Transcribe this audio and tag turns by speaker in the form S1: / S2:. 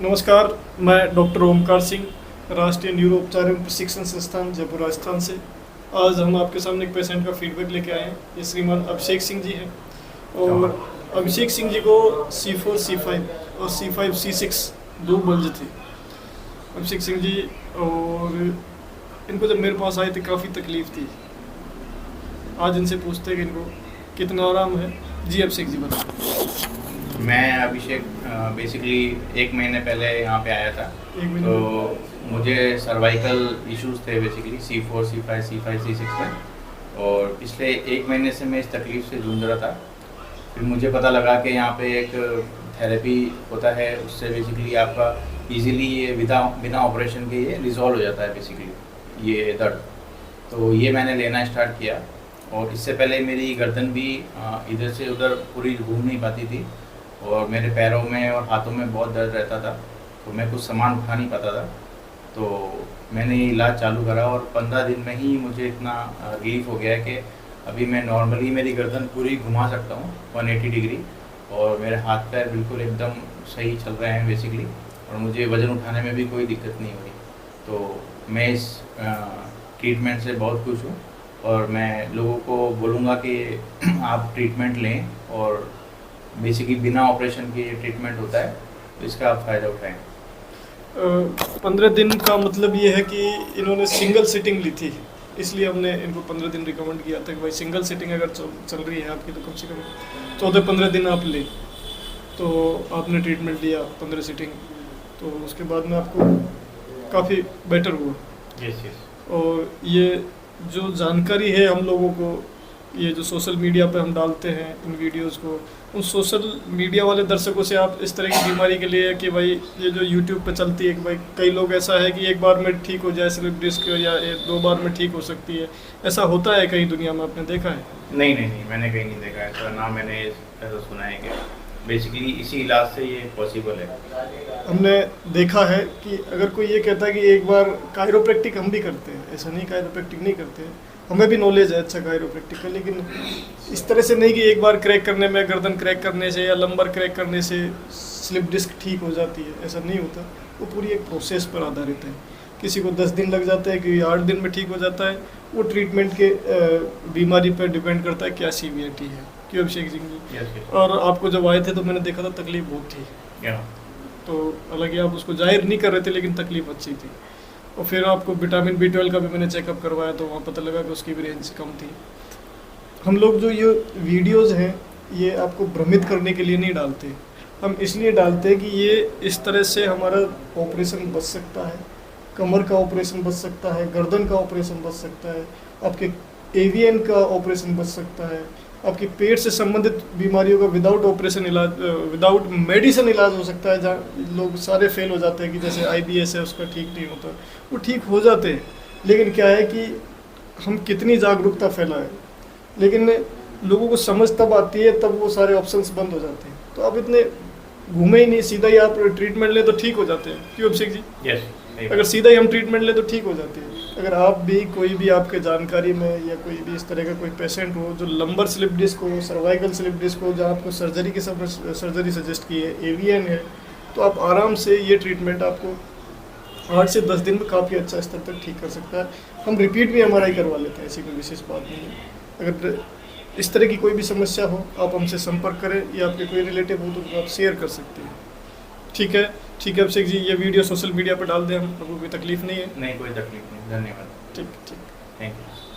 S1: नमस्कार, मैं डॉक्टर ओमकार सिंह, राष्ट्रीय न्यूरो उपचार एवं प्रशिक्षण संस्थान जयपुर राजस्थान से। आज हम आपके सामने एक पेशेंट का फीडबैक लेके आए हैं। ये श्रीमान अभिषेक सिंह जी हैं और अभिषेक सिंह जी को C4, C5 और C5, C6 दो बल्ज थे। अभिषेक सिंह जी और इनको जब मेरे पास आए थे काफ़ी तकलीफ थी। आज इनसे पूछते हैं कि इनको कितना आराम है। जी अभिषेक जी बताओ।
S2: मैं अभिषेक बेसिकली 1 महीने पहले यहाँ पे आया था। तो मुझे सर्वाइकल इश्यूज थे बेसिकली C4, C5, C6 में, और पिछले 1 महीने से मैं इस तकलीफ़ से जूझ रहा था। फिर मुझे पता लगा कि यहाँ पे एक थेरेपी होता है, उससे बेसिकली आपका इजीली ये बिना ऑपरेशन के ये रिजॉल्व हो जाता है बेसिकली ये दर्द। तो ये मैंने लेना स्टार्ट किया, और इससे पहले मेरी गर्दन भी इधर से उधर पूरी घूम नहीं पाती थी, और मेरे पैरों में और हाथों में बहुत दर्द रहता था, तो मैं कुछ सामान उठा नहीं पाता था। तो मैंने ये इलाज चालू करा और 15 दिन में ही मुझे इतना रिलीफ हो गया कि अभी मैं नॉर्मली मेरी गर्दन पूरी घुमा सकता हूँ 180 डिग्री, और मेरे हाथ पैर बिल्कुल एकदम सही चल रहे हैं बेसिकली, और मुझे वज़न उठाने में भी कोई दिक्कत नहीं हुई। तो मैं इस ट्रीटमेंट से बहुत खुश हूँ, और मैं लोगों को बोलूँगा कि आप ट्रीटमेंट लें, और बेसिकली बिना ऑपरेशन के ये ट्रीटमेंट होता है, तो इसका आप फ़ायदा उठाएं।
S1: 15 दिन का मतलब ये है कि इन्होंने सिंगल सिटिंग ली थी, इसलिए हमने इनको 15 दिन रिकमेंड किया था कि भाई सिंगल सिटिंग अगर चल रही है आपकी तो कम से कम 14-15 दिन आप लें। तो आपने ट्रीटमेंट लिया 15 सिटिंग, तो उसके बाद में आपको काफ़ी बेटर हुआ।
S2: Yes yes.
S1: और ये जो जानकारी है हम लोगों को, ये जो सोशल मीडिया पे हम डालते हैं इन वीडियोस को, उन सोशल मीडिया वाले दर्शकों से आप इस तरह की बीमारी के लिए कि भाई ये जो यूट्यूब पे चलती है कि भाई कई लोग ऐसा है कि एक बार में ठीक हो जाए स्लिप डिस्क, या 2 बार में ठीक हो सकती है, ऐसा होता है कहीं दुनिया में आपने देखा है?
S2: नहीं, मैंने कहीं नहीं देखा है, तो ना मैंने ऐसा सुना है कि बेसिकली इसी इलाज से ये पॉसिबल है।
S1: हमने देखा है कि अगर कोई ये कहता है कि एक बार कायरोप्रैक्टिक हम भी करते हैं, ऐसा नहीं कायरोप्रैक्टिक नहीं करते हैं, हमें भी नॉलेज है अच्छा कायरोप्रैक्टिक का, लेकिन इस तरह से नहीं कि एक बार क्रैक करने में, गर्दन क्रैक करने से या लंबर क्रैक करने से स्लिप डिस्क ठीक हो जाती है, ऐसा नहीं होता। वो पूरी एक प्रोसेस पर आधारित है। किसी को 10 दिन लग जाता है, कि 8 दिन में ठीक हो जाता है। वो ट्रीटमेंट के बीमारी पर डिपेंड करता है क्या सीवियरिटी है। क्यों अभिषेक सिंह जी?
S2: yes.
S1: और आपको जब आए थे तो मैंने देखा था तकलीफ बहुत थी। तो हालांकि आप उसको जाहिर नहीं कर रहे थे, लेकिन तकलीफ अच्छी थी। और फिर आपको विटामिन B12 का भी मैंने चेकअप करवाया, तो वहाँ पता लगा कि उसकी भी रेंज कम थी। हम लोग जो ये वीडियोज़ हैं ये आपको भ्रमित करने के लिए नहीं डालते, हम इसलिए डालते हैं कि ये इस तरह से हमारा ऑपरेशन बच सकता है, कमर का ऑपरेशन बच सकता है, गर्दन का ऑपरेशन बच सकता है, आपके एवीएन का ऑपरेशन बच सकता है, आपकी पेट से संबंधित बीमारियों का विदाउट ऑपरेशन इलाज, विदाउट मेडिसिन इलाज हो सकता है। जहाँ लोग सारे फेल हो जाते हैं कि जैसे IBS है उसका ठीक नहीं होता, वो ठीक हो जाते हैं। लेकिन क्या है कि हम कितनी जागरूकता फैलाएं, लेकिन लोगों को समझ तब आती है तब वो सारे ऑप्शंस बंद हो जाते हैं। तो आप इतने घूमे ही नहीं, सीधा ही आप ट्रीटमेंट लें तो ठीक हो जाते हैं। क्यों अभिषेक जी?
S2: यस।
S1: अगर सीधा ही हम ट्रीटमेंट लें तो ठीक हो जाती है। अगर आप भी कोई भी आपके जानकारी में या कोई भी इस तरह का कोई पेशेंट हो जो लंबर स्लिप डिस्क हो, सर्वाइकल स्लिप डिस्क हो, जहाँ आपको सर्जरी सजेस्ट की है, एवीएन है, तो आप आराम से ये ट्रीटमेंट आपको 8 से 10 दिन में काफ़ी अच्छा स्तर तक ठीक कर सकता है। हम रिपीट भी MRI करवा लेते हैं, ऐसी कोई विशेष बात नहीं है। अगर इस तरह की कोई भी समस्या हो आप हमसे संपर्क करें, या आपके कोई रिलेटिव हो तो आप शेयर कर सकते हैं। ठीक है अभिषेक जी, ये वीडियो सोशल मीडिया पर डाल दें हम, लोगों को कोई तकलीफ नहीं है?
S2: नहीं, कोई तकलीफ नहीं। धन्यवाद।
S1: ठीक।
S2: Thank you.